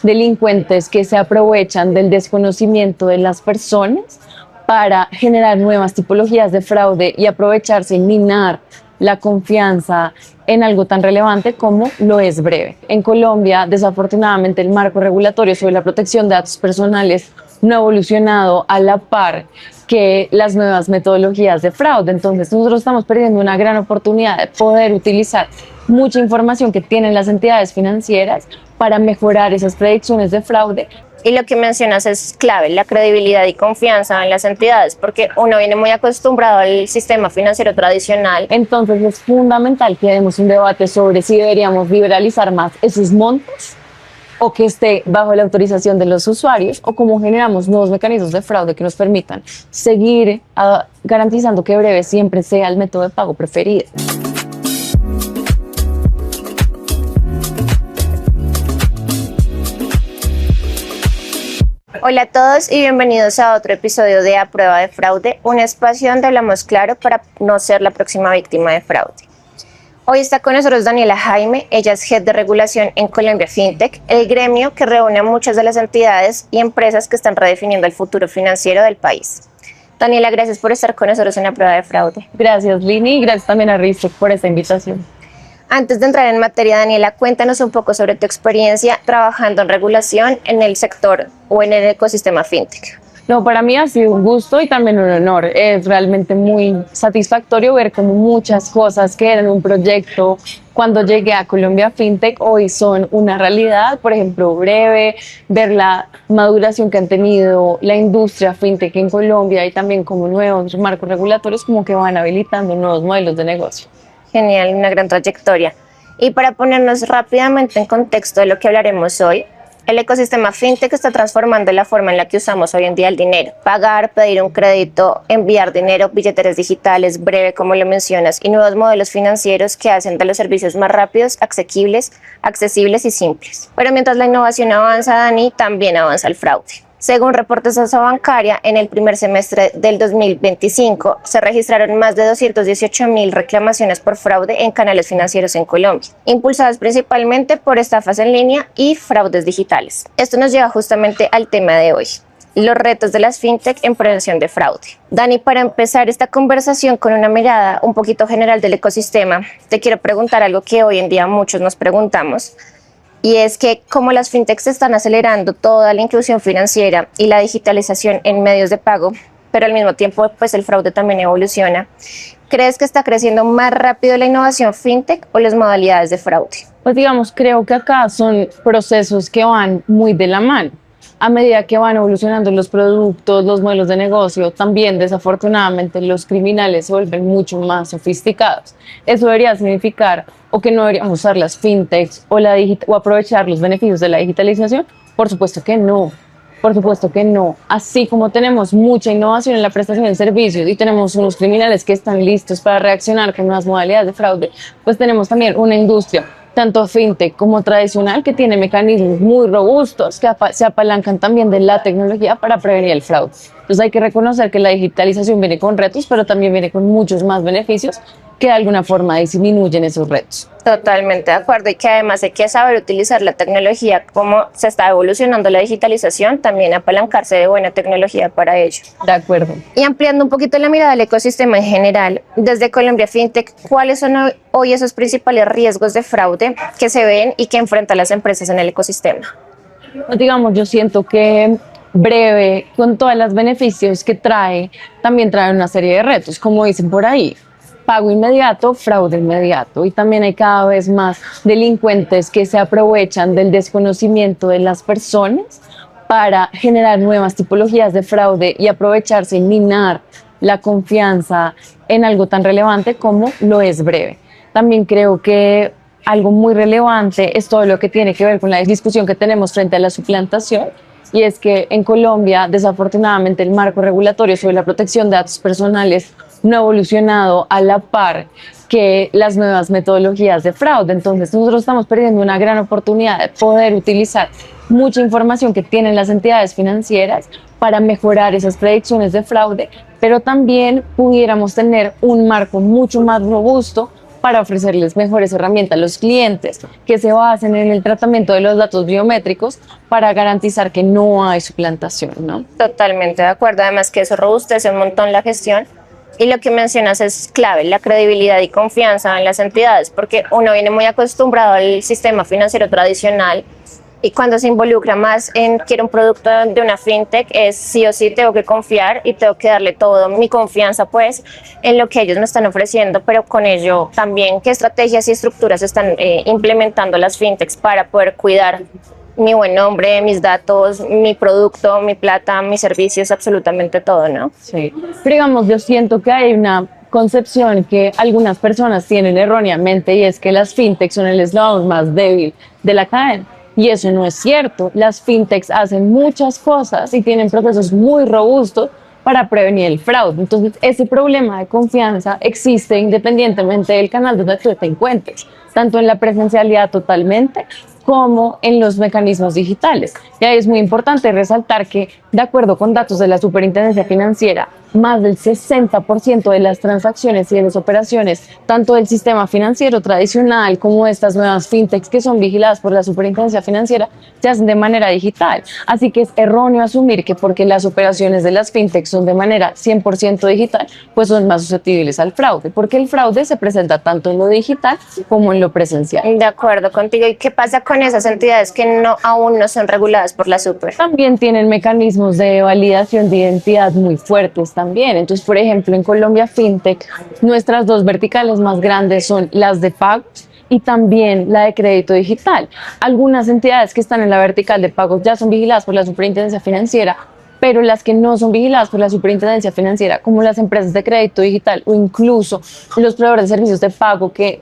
delincuentes que se aprovechan del desconocimiento de las personas para generar nuevas tipologías de fraude y aprovecharse y minar la confianza en algo tan relevante como lo es Breve. En Colombia, desafortunadamente, el marco regulatorio sobre la protección de datos personales no ha evolucionado a la par que las nuevas metodologías de fraude. Entonces, nosotros estamos perdiendo una gran oportunidad de poder utilizar mucha información que tienen las entidades financieras para mejorar esas predicciones de fraude. Y lo que mencionas es clave, la credibilidad y confianza en las entidades, porque uno viene muy acostumbrado al sistema financiero tradicional. Entonces es fundamental que demos un debate sobre si deberíamos liberalizar más esos montos o que esté bajo la autorización de los usuarios, o cómo generamos nuevos mecanismos de fraude que nos permitan seguir garantizando que Breve siempre sea el método de pago preferido. Hola a todos y bienvenidos a otro episodio de A Prueba de Fraude, un espacio donde hablamos claro para no ser la próxima víctima de fraude. Hoy está con nosotros Daniela Jaime, ella es Head de Regulación en Colombia FinTech, el gremio que reúne a muchas de las entidades y empresas que están redefiniendo el futuro financiero del país. Daniela, gracias por estar con nosotros en A Prueba de Fraude. Gracias, Lini, y gracias también a Rizek por esta invitación. Antes de entrar en materia, Daniela, cuéntanos un poco sobre tu experiencia trabajando en regulación en el sector o en el ecosistema FinTech. No, para mí ha sido un gusto y también un honor. Es realmente muy satisfactorio ver cómo muchas cosas que eran un proyecto cuando llegué a Colombia FinTech hoy son una realidad. Por ejemplo, Breve, ver la maduración que han tenido la industria FinTech en Colombia y también como nuevos marcos regulatorios como que van habilitando nuevos modelos de negocio. Genial, una gran trayectoria. Y para ponernos rápidamente en contexto de lo que hablaremos hoy, el ecosistema FinTech está transformando la forma en la que usamos hoy en día el dinero. Pagar, pedir un crédito, enviar dinero, billeteras digitales, Breve, como lo mencionas, y nuevos modelos financieros que hacen de los servicios más rápidos, accesibles y simples. Pero mientras la innovación avanza, Dani, también avanza el fraude. Según reportes de Asabancaria, en el primer semestre del 2025 se registraron más de 218.000 reclamaciones por fraude en canales financieros en Colombia, impulsadas principalmente por estafas en línea y fraudes digitales. Esto nos lleva justamente al tema de hoy, los retos de las FinTech en prevención de fraude. Dani, para empezar esta conversación con una mirada un poquito general del ecosistema, te quiero preguntar algo que hoy en día muchos nos preguntamos. Y es que como las fintechs están acelerando toda la inclusión financiera y la digitalización en medios de pago, pero al mismo tiempo pues el fraude también evoluciona, ¿crees que está creciendo más rápido la innovación fintech o las modalidades de fraude? Pues digamos, creo que acá son procesos que van muy de la mano. A medida que van evolucionando los productos, los modelos de negocio, también desafortunadamente los criminales se vuelven mucho más sofisticados. Eso debería significar o que no deberíamos usar las fintechs o aprovechar los beneficios de la digitalización. Por supuesto que no. Por supuesto que no. Así como tenemos mucha innovación en la prestación de servicios y tenemos unos criminales que están listos para reaccionar con nuevas modalidades de fraude, pues tenemos también una industria tanto fintech como tradicional, que tiene mecanismos muy robustos que se apalancan también de la tecnología para prevenir el fraude. Entonces hay que reconocer que la digitalización viene con retos, pero también viene con muchos más beneficios que de alguna forma disminuyen esos retos. Totalmente de acuerdo, y que además hay que saber utilizar la tecnología, como se está evolucionando la digitalización, también apalancarse de buena tecnología para ello. De acuerdo. Y ampliando un poquito la mirada del ecosistema en general, desde Colombia FinTech, ¿cuáles son hoy esos principales riesgos de fraude que se ven y que enfrentan las empresas en el ecosistema? Pues digamos, yo siento que Breve, con todos los beneficios que trae, también trae una serie de retos, como dicen por ahí. Pago inmediato, fraude inmediato, y también hay cada vez más delincuentes que se aprovechan del desconocimiento de las personas para generar nuevas tipologías de fraude y aprovecharse y minar la confianza en algo tan relevante como lo es Breve. También creo que algo muy relevante es todo lo que tiene que ver con la discusión que tenemos frente a la suplantación, y es que en Colombia, desafortunadamente, el marco regulatorio sobre la protección de datos personales no ha evolucionado a la par que las nuevas metodologías de fraude. Entonces nosotros estamos perdiendo una gran oportunidad de poder utilizar mucha información que tienen las entidades financieras para mejorar esas predicciones de fraude, pero también pudiéramos tener un marco mucho más robusto para ofrecerles mejores herramientas a los clientes que se basen en el tratamiento de los datos biométricos para garantizar que no hay suplantación, ¿no? Totalmente de acuerdo, además que eso robustece un montón la gestión. Y lo que mencionas es clave, la credibilidad y confianza en las entidades, porque uno viene muy acostumbrado al sistema financiero tradicional y cuando se involucra más en quiero un producto de una fintech es sí o sí tengo que confiar y tengo que darle todo mi confianza pues en lo que ellos me están ofreciendo, pero con ello también qué estrategias y estructuras están implementando las fintechs para poder cuidar mi buen nombre, mis datos, mi producto, mi plata, mis servicios, absolutamente todo, ¿no? Sí, pero digamos, yo siento que hay una concepción que algunas personas tienen erróneamente y es que las fintechs son el eslabón más débil de la cadena. Y eso no es cierto. Las fintechs hacen muchas cosas y tienen procesos muy robustos para prevenir el fraude. Entonces, ese problema de confianza existe independientemente del canal donde tú te encuentres, tanto en la presencialidad totalmente como en los mecanismos digitales. Y ahí es muy importante resaltar que, de acuerdo con datos de la Superintendencia Financiera, más del 60% de las transacciones y de las operaciones, tanto del sistema financiero tradicional como estas nuevas fintechs que son vigiladas por la Superintendencia Financiera, se hacen de manera digital. Así que es erróneo asumir que porque las operaciones de las fintechs son de manera 100% digital, pues son más susceptibles al fraude, porque el fraude se presenta tanto en lo digital como en lo presencial. De acuerdo contigo. ¿Y qué pasa con esas entidades que aún no son reguladas por la Super? También tienen mecanismos de validación de identidad muy fuertes también. Entonces, por ejemplo, en Colombia FinTech, nuestras dos verticales más grandes son las de pagos y también la de crédito digital. Algunas entidades que están en la vertical de pagos ya son vigiladas por la Superintendencia Financiera, pero las que no son vigiladas por la Superintendencia Financiera, como las empresas de crédito digital o incluso los proveedores de servicios de pago que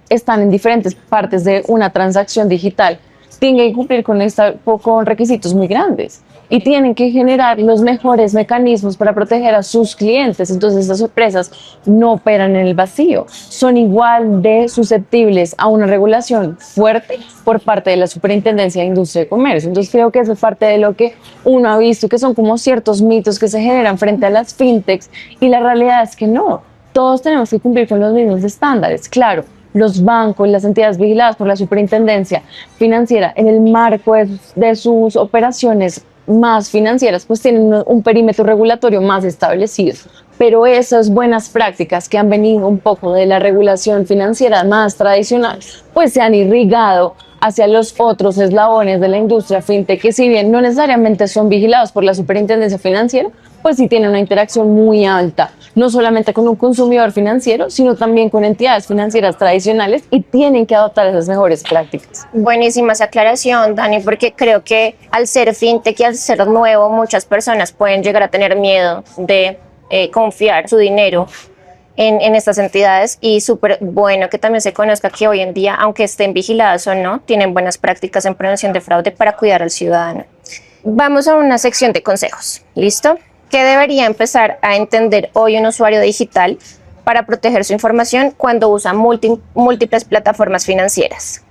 están en diferentes partes de una transacción digital, tienen que cumplir con requisitos muy grandes y tienen que generar los mejores mecanismos para proteger a sus clientes. Entonces, estas empresas no operan en el vacío, son igual de susceptibles a una regulación fuerte por parte de la Superintendencia de Industria y Comercio. Entonces, creo que eso es parte de lo que uno ha visto, que son como ciertos mitos que se generan frente a las fintechs y la realidad es que no, todos tenemos que cumplir con los mismos estándares. Claro, los bancos, las entidades vigiladas por la Superintendencia Financiera, en el marco de sus operaciones más financieras, pues tienen un perímetro regulatorio más establecido. Pero esas buenas prácticas que han venido un poco de la regulación financiera más tradicional, pues se han irrigado hacia los otros eslabones de la industria fintech, que si bien no necesariamente son vigilados por la Superintendencia Financiera, pues sí tienen una interacción muy alta, no solamente con un consumidor financiero, sino también con entidades financieras tradicionales y tienen que adoptar esas mejores prácticas. Buenísima esa aclaración, Dani, porque creo que al ser fintech y al ser nuevo, muchas personas pueden llegar a tener miedo de confiar su dinero en estas entidades y súper bueno que también se conozca que hoy en día, aunque estén vigiladas o no, tienen buenas prácticas en prevención de fraude para cuidar al ciudadano. Vamos a una sección de consejos, ¿listo? ¿Qué debería empezar a entender hoy un usuario digital para proteger su información cuando usa múltiples plataformas financieras?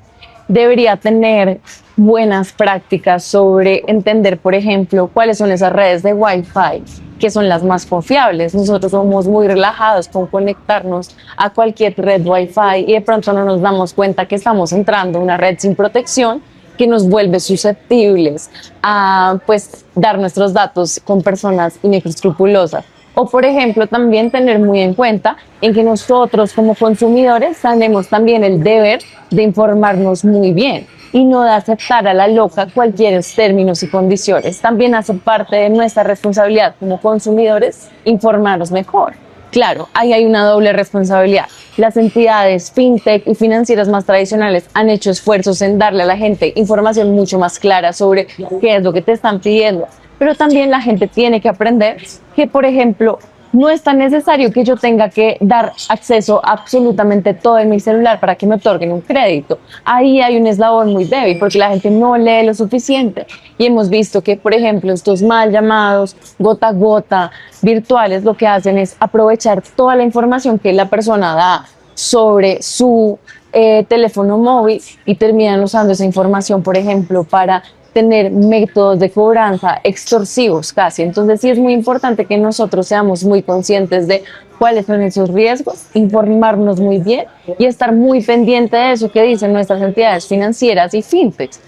Debería tener buenas prácticas sobre entender, por ejemplo, cuáles son esas redes de Wi-Fi que son las más confiables. Nosotros somos muy relajados con conectarnos a cualquier red Wi-Fi y de pronto no nos damos cuenta que estamos entrando a una red sin protección que nos vuelve susceptibles a pues dar nuestros datos con personas inescrupulosas. O, por ejemplo, también tener muy en cuenta en que nosotros como consumidores tenemos también el deber de informarnos muy bien y no de aceptar a la loca cualquier términos y condiciones. También hace parte de nuestra responsabilidad como consumidores informarnos mejor. Claro, ahí hay una doble responsabilidad. Las entidades fintech y financieras más tradicionales han hecho esfuerzos en darle a la gente información mucho más clara sobre qué es lo que te están pidiendo. Pero también la gente tiene que aprender que, por ejemplo, no es tan necesario que yo tenga que dar acceso a absolutamente todo en mi celular para que me otorguen un crédito. Ahí hay un eslabón muy débil porque la gente no lee lo suficiente. Y hemos visto que, por ejemplo, estos mal llamados gota a gota virtuales lo que hacen es aprovechar toda la información que la persona da sobre su teléfono móvil y terminan usando esa información, por ejemplo, para tener métodos de cobranza extorsivos casi. Entonces sí es muy importante que nosotros seamos muy conscientes de cuáles son esos riesgos, informarnos muy bien y estar muy pendiente de eso que dicen nuestras entidades financieras y fintechs.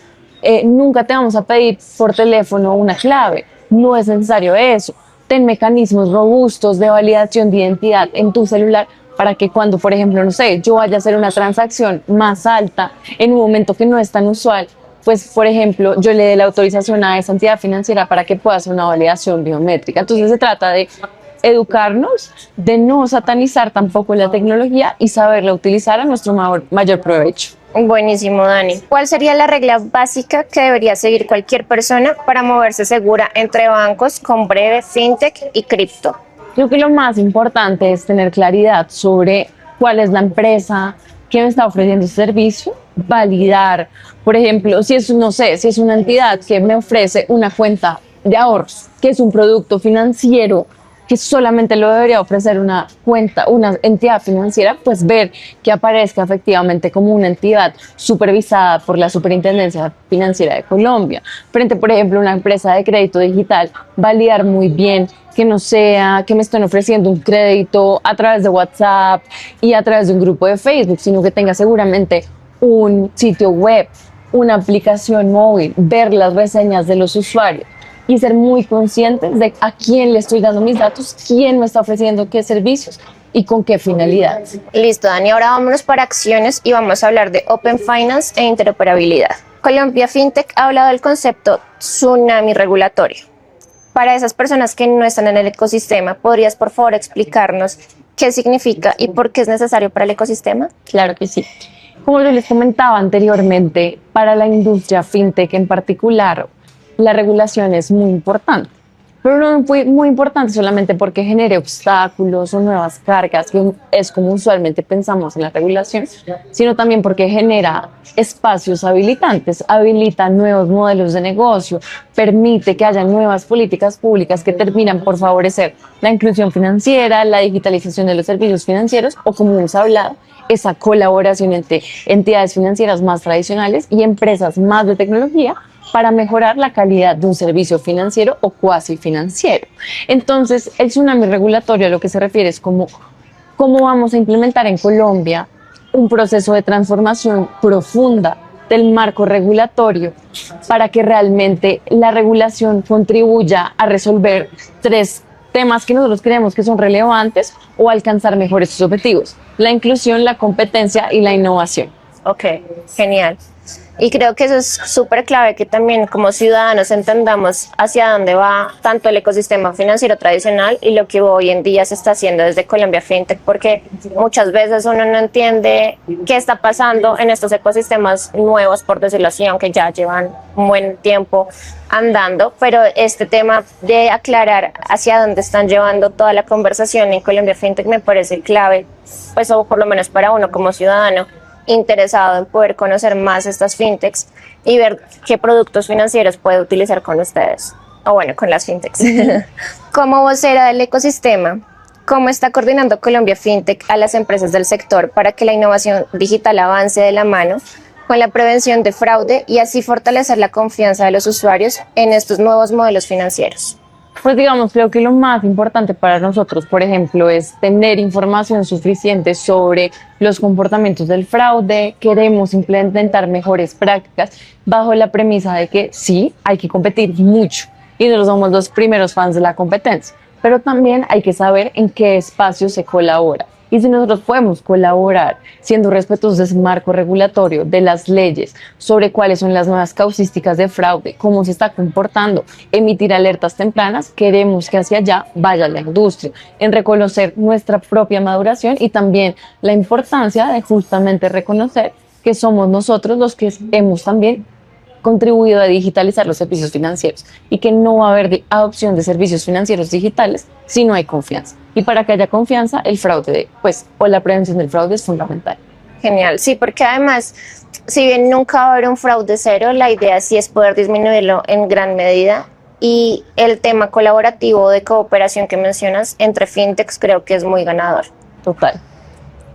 Nunca te vamos a pedir por teléfono una clave, no es necesario eso. Ten mecanismos robustos de validación de identidad en tu celular para que cuando, por ejemplo, no sé, yo vaya a hacer una transacción más alta en un momento que no es tan usual, pues, por ejemplo, yo le dé la autorización a esa entidad financiera para que pueda hacer una validación biométrica. Entonces se trata de educarnos, de no satanizar tampoco la tecnología y saberla utilizar a nuestro mayor provecho. Buenísimo, Dani. ¿Cuál sería la regla básica que debería seguir cualquier persona para moverse segura entre bancos con breve, fintech y cripto? Creo que lo más importante es tener claridad sobre cuál es la empresa que me está ofreciendo ese servicio, validar, por ejemplo, si es, no sé, si es una entidad que me ofrece una cuenta de ahorros, que es un producto financiero que solamente lo debería ofrecer una cuenta, una entidad financiera, pues ver que aparezca efectivamente como una entidad supervisada por la Superintendencia Financiera de Colombia. Frente, por ejemplo, a una empresa de crédito digital, validar muy bien que no sea que me estén ofreciendo un crédito a través de WhatsApp y a través de un grupo de Facebook, sino que tenga seguramente un sitio web, una aplicación móvil, ver las reseñas de los usuarios y ser muy conscientes de a quién le estoy dando mis datos, quién me está ofreciendo qué servicios y con qué finalidad. Listo, Dani. Ahora vámonos para acciones y vamos a hablar de Open Finance e interoperabilidad. Colombia FinTech ha hablado del concepto tsunami regulatorio. Para esas personas que no están en el ecosistema, ¿podrías por favor explicarnos qué significa y por qué es necesario para el ecosistema? Claro que sí. Como yo les comentaba anteriormente, para la industria FinTech en particular, la regulación es muy importante, pero no muy importante solamente porque genere obstáculos o nuevas cargas, que es como usualmente pensamos en la regulación, sino también porque genera espacios habilitantes, habilita nuevos modelos de negocio, permite que haya nuevas políticas públicas que terminan por favorecer la inclusión financiera, la digitalización de los servicios financieros o, como hemos hablado, esa colaboración entre entidades financieras más tradicionales y empresas más de tecnología para mejorar la calidad de un servicio financiero o cuasi financiero. Entonces, el tsunami regulatorio a lo que se refiere es cómo vamos a implementar en Colombia un proceso de transformación profunda del marco regulatorio para que realmente la regulación contribuya a resolver tres temas que nosotros creemos que son relevantes o alcanzar mejores sus objetivos: la inclusión, la competencia y la innovación. Ok, genial. Y creo que eso es súper clave, que también como ciudadanos entendamos hacia dónde va tanto el ecosistema financiero tradicional y lo que hoy en día se está haciendo desde Colombia FinTech, porque muchas veces uno no entiende qué está pasando en estos ecosistemas nuevos, por decirlo así, aunque ya llevan un buen tiempo andando, pero este tema de aclarar hacia dónde están llevando toda la conversación en Colombia FinTech me parece clave, pues o por lo menos para uno como ciudadano interesado en poder conocer más estas fintechs y ver qué productos financieros puede utilizar con ustedes, o bueno, con las fintechs. Como vocera del ecosistema, ¿cómo está coordinando Colombia FinTech a las empresas del sector para que la innovación digital avance de la mano con la prevención de fraude y así fortalecer la confianza de los usuarios en estos nuevos modelos financieros? Pues digamos, creo que lo más importante para nosotros, por ejemplo, es tener información suficiente sobre los comportamientos del fraude. Queremos implementar mejores prácticas bajo la premisa de que sí, hay que competir mucho y nosotros somos los primeros fans de la competencia, pero también hay que saber en qué espacio se colabora. Y si nosotros podemos colaborar siendo respetuosos de ese marco regulatorio, de las leyes, sobre cuáles son las nuevas causísticas de fraude, cómo se está comportando, emitir alertas tempranas, queremos que hacia allá vaya la industria, en reconocer nuestra propia maduración y también la importancia de justamente reconocer que somos nosotros los que hemos también contribuido a digitalizar los servicios financieros y que no va a haber adopción de servicios financieros digitales si no hay confianza. Y para que haya confianza, el fraude, pues, o la prevención del fraude es fundamental. Genial, sí, porque además, si bien nunca va a haber un fraude cero, la idea sí es poder disminuirlo en gran medida. Y el tema colaborativo de cooperación que mencionas entre fintechs creo que es muy ganador. Total.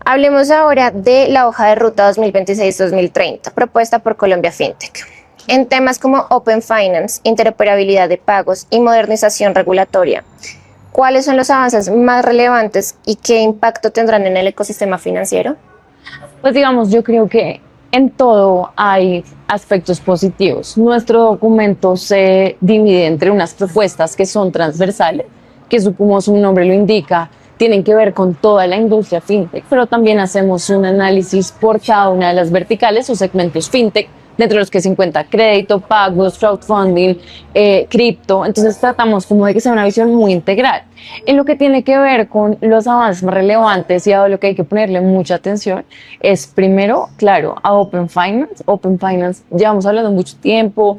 Hablemos ahora de la hoja de ruta 2026-2030, propuesta por Colombia FinTech. En temas como Open Finance, interoperabilidad de pagos y modernización regulatoria, ¿cuáles son los avances más relevantes y qué impacto tendrán en el ecosistema financiero? Pues digamos, yo creo que en todo hay aspectos positivos. Nuestro documento se divide entre unas propuestas que son transversales, que como su nombre lo indica, tienen que ver con toda la industria fintech, pero también hacemos un análisis por cada una de las verticales o segmentos fintech, dentro de los que se encuentra crédito, pagos, crowdfunding, cripto. Entonces tratamos como de que sea una visión muy integral. En lo que tiene que ver con los avances más relevantes y a lo que hay que ponerle mucha atención es primero, claro, a Open Finance. Open Finance llevamos hablando mucho tiempo,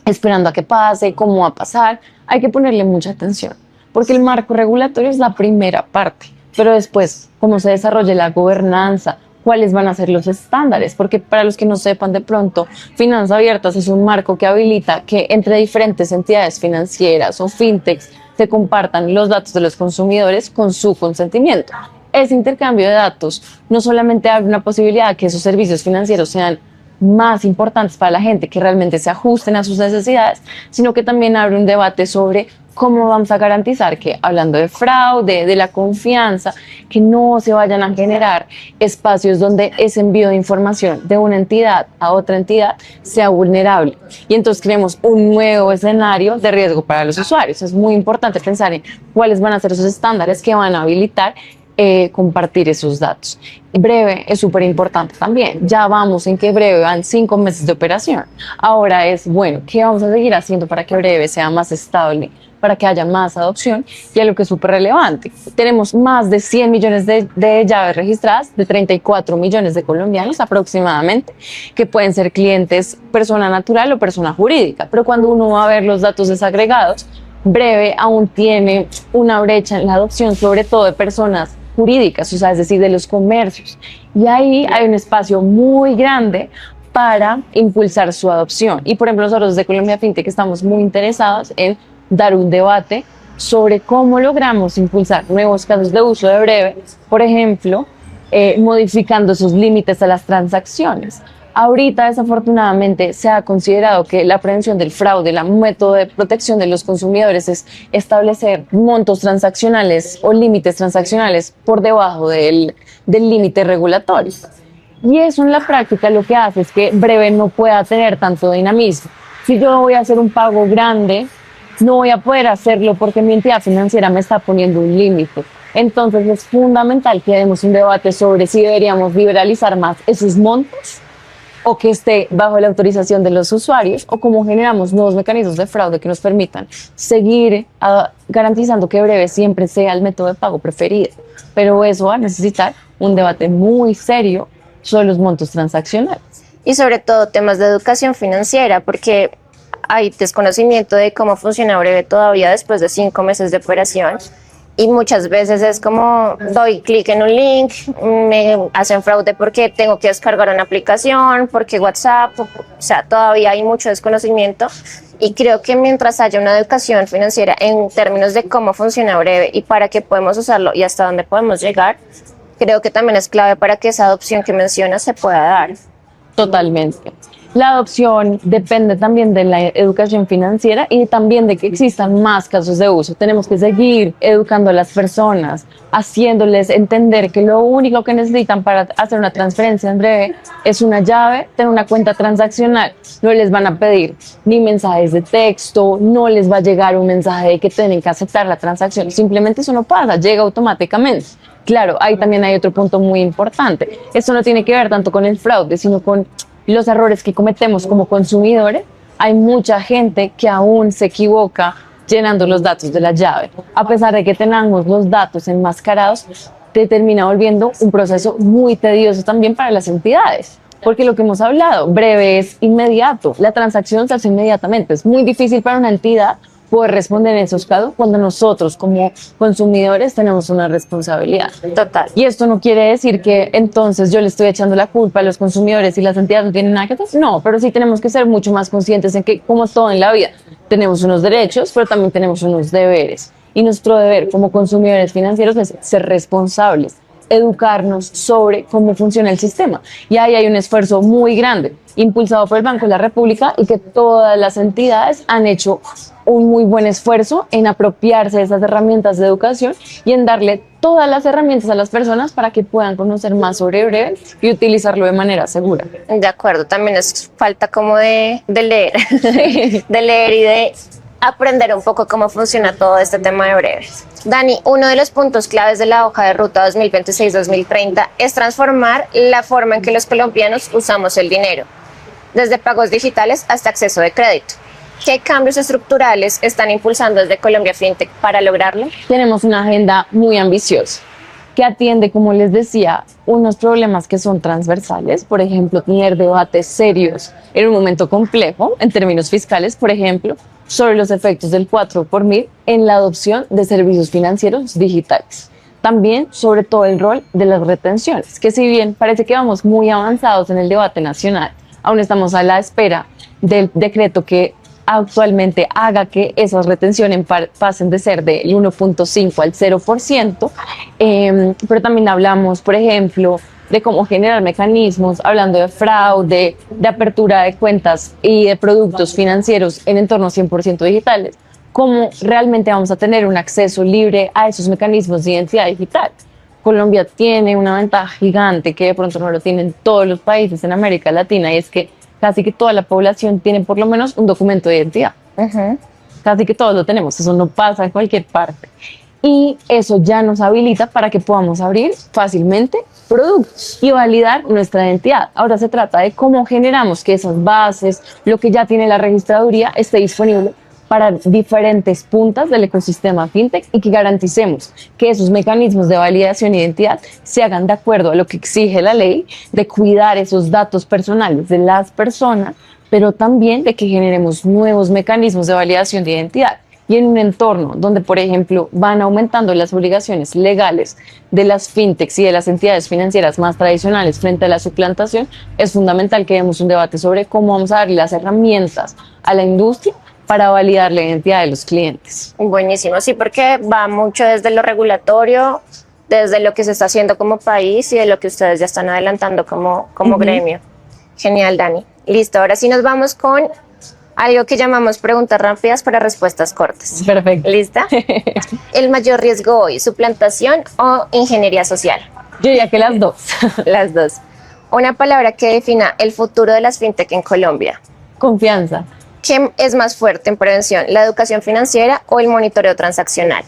esperando a que pase, cómo va a pasar. Hay que ponerle mucha atención, porque el marco regulatorio es la primera parte, pero después, cómo se desarrolla la gobernanza, cuáles van a ser los estándares, porque para los que no sepan de pronto, Finanzas Abiertas es un marco que habilita que entre diferentes entidades financieras o fintechs se compartan los datos de los consumidores con su consentimiento. Ese intercambio de datos no solamente abre una posibilidad de que esos servicios financieros sean más importantes para la gente, que realmente se ajusten a sus necesidades, sino que también abre un debate sobre cómo vamos a garantizar que, hablando de fraude, de la confianza, que no se vayan a generar espacios donde ese envío de información de una entidad a otra entidad sea vulnerable. Y entonces creemos un nuevo escenario de riesgo para los usuarios. Es muy importante pensar en cuáles van a ser esos estándares que van a habilitar compartir esos datos. Breve es súper importante también. Ya vamos en que Breve van 5 meses de operación. Ahora es, bueno, ¿qué vamos a seguir haciendo para que Breve sea más estable, para que haya más adopción? Y algo que es súper relevante, tenemos más de 100 millones de llaves registradas, de 34 millones de colombianos aproximadamente, que pueden ser clientes persona natural o persona jurídica. Pero cuando uno va a ver los datos desagregados, Breve aún tiene una brecha en la adopción, sobre todo de personas jurídicas, o sea, es decir, de los comercios. Y ahí hay un espacio muy grande para impulsar su adopción. Y por ejemplo, nosotros de Colombia FinTech estamos muy interesados en dar un debate sobre cómo logramos impulsar nuevos casos de uso de Breve, por ejemplo, modificando esos límites a las transacciones. Ahorita, desafortunadamente, se ha considerado que la prevención del fraude, el método de protección de los consumidores es establecer montos transaccionales o límites transaccionales por debajo del límite regulatorio. Y eso en la práctica lo que hace es que Breve no pueda tener tanto dinamismo. Si yo voy a hacer un pago grande, no voy a poder hacerlo porque mi entidad financiera me está poniendo un límite. Entonces es fundamental que demos un debate sobre si deberíamos liberalizar más esos montos o que esté bajo la autorización de los usuarios, o cómo generamos nuevos mecanismos de fraude que nos permitan seguir garantizando que Breve siempre sea el método de pago preferido. Pero eso va a necesitar un debate muy serio sobre los montos transaccionales. Y sobre todo temas de educación financiera, porque hay desconocimiento de cómo funciona Breve todavía después de 5 meses de operación. Y muchas veces es como doy clic en un link, me hacen fraude porque tengo que descargar una aplicación, porque WhatsApp, o sea, todavía hay mucho desconocimiento. Y creo que mientras haya una educación financiera en términos de cómo funciona Breve y para qué podemos usarlo y hasta dónde podemos llegar, creo que también es clave para que esa adopción que mencionas se pueda dar. Totalmente. La adopción depende también de la educación financiera y también de que existan más casos de uso. Tenemos que seguir educando a las personas, haciéndoles entender que lo único que necesitan para hacer una transferencia en Breve es una llave, tener una cuenta transaccional. No les van a pedir ni mensajes de texto, no les va a llegar un mensaje de que tienen que aceptar la transacción. Simplemente eso no pasa, llega automáticamente. Claro, ahí también hay otro punto muy importante. Esto no tiene que ver tanto con el fraude, sino con los errores que cometemos como consumidores. Hay mucha gente que aún se equivoca llenando los datos de la llave. A pesar de que tengamos los datos enmascarados, te termina volviendo un proceso muy tedioso también para las entidades. Porque lo que hemos hablado, Breve es inmediato, la transacción se hace inmediatamente. Es muy difícil para una entidad poder responder en esos casos cuando nosotros como consumidores tenemos una responsabilidad. Total. Y esto no quiere decir que entonces yo le estoy echando la culpa a los consumidores y las entidades no tienen nada que hacer. No, pero sí tenemos que ser mucho más conscientes en que, como todo en la vida, tenemos unos derechos, pero también tenemos unos deberes. Y nuestro deber como consumidores financieros es ser responsables, educarnos sobre cómo funciona el sistema. Y ahí hay un esfuerzo muy grande, impulsado por el Banco de la República, y que todas las entidades han hecho un muy buen esfuerzo en apropiarse de esas herramientas de educación y en darle todas las herramientas a las personas para que puedan conocer más sobre Breve y utilizarlo de manera segura. De acuerdo, también es falta como de leer, de leer y de aprender un poco cómo funciona todo este tema de Breves. Dani, uno de los puntos claves de la hoja de ruta 2026-2030 es transformar la forma en que los colombianos usamos el dinero, desde pagos digitales hasta acceso de crédito. ¿Qué cambios estructurales están impulsando desde Colombia FinTech para lograrlo? Tenemos una agenda muy ambiciosa que atiende, como les decía, unos problemas que son transversales. Por ejemplo, tener debates serios en un momento complejo en términos fiscales, por ejemplo, sobre los efectos del 4 por mil en la adopción de servicios financieros digitales. También sobre todo el rol de las retenciones, que si bien parece que vamos muy avanzados en el debate nacional, aún estamos a la espera del decreto que actualmente haga que esas retenciones pasen de ser del 1.5 al 0%, pero también hablamos, por ejemplo, de cómo generar mecanismos, hablando de fraude, de apertura de cuentas y de productos financieros en entornos 100% digitales, cómo realmente vamos a tener un acceso libre a esos mecanismos de identidad digital. Colombia tiene una ventaja gigante que de pronto no lo tienen todos los países en América Latina, y es que casi que toda la población tiene por lo menos un documento de identidad. Casi que todos lo tenemos, eso no pasa en cualquier parte. Y eso ya nos habilita para que podamos abrir fácilmente productos y validar nuestra identidad. Ahora se trata de cómo generamos que esas bases, lo que ya tiene la registraduría, esté disponible para diferentes puntas del ecosistema fintech y que garanticemos que esos mecanismos de validación de identidad se hagan de acuerdo a lo que exige la ley, de cuidar esos datos personales de las personas, pero también de que generemos nuevos mecanismos de validación de identidad. Y en un entorno donde, por ejemplo, van aumentando las obligaciones legales de las fintechs y de las entidades financieras más tradicionales frente a la suplantación, es fundamental que demos un debate sobre cómo vamos a darle las herramientas a la industria para validar la identidad de los clientes. Buenísimo, sí, porque va mucho desde lo regulatorio, desde lo que se está haciendo como país y de lo que ustedes ya están adelantando como gremio. Genial, Dani. Listo, ahora sí nos vamos con algo que llamamos preguntas rápidas para respuestas cortas. Perfecto. ¿Lista? ¿El mayor riesgo hoy, suplantación o ingeniería social? Yo diría que las dos. Las dos. Una palabra que defina el futuro de las fintech en Colombia. Confianza. ¿Qué es más fuerte en prevención, la educación financiera o el monitoreo transaccional?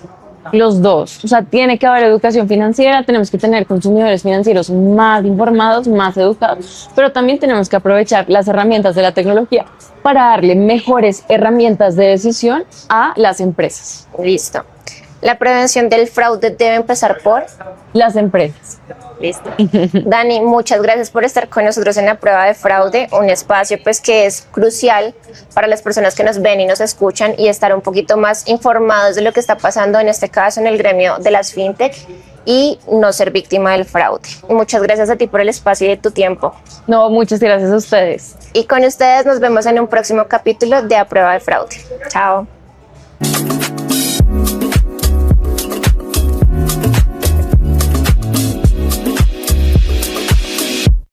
Los dos. O sea, tiene que haber educación financiera, tenemos que tener consumidores financieros más informados, más educados, pero también tenemos que aprovechar las herramientas de la tecnología para darle mejores herramientas de decisión a las empresas. Listo. La prevención del fraude debe empezar por las empresas. Listo. Dani, muchas gracias por estar con nosotros en la prueba de fraude, un espacio pues que es crucial para las personas que nos ven y nos escuchan y estar un poquito más informados de lo que está pasando en este caso en el gremio de las fintech y no ser víctima del fraude. Muchas gracias a ti por el espacio y de tu tiempo. No, muchas gracias a ustedes. Y con ustedes nos vemos en un próximo capítulo de A Prueba de Fraude. Chao.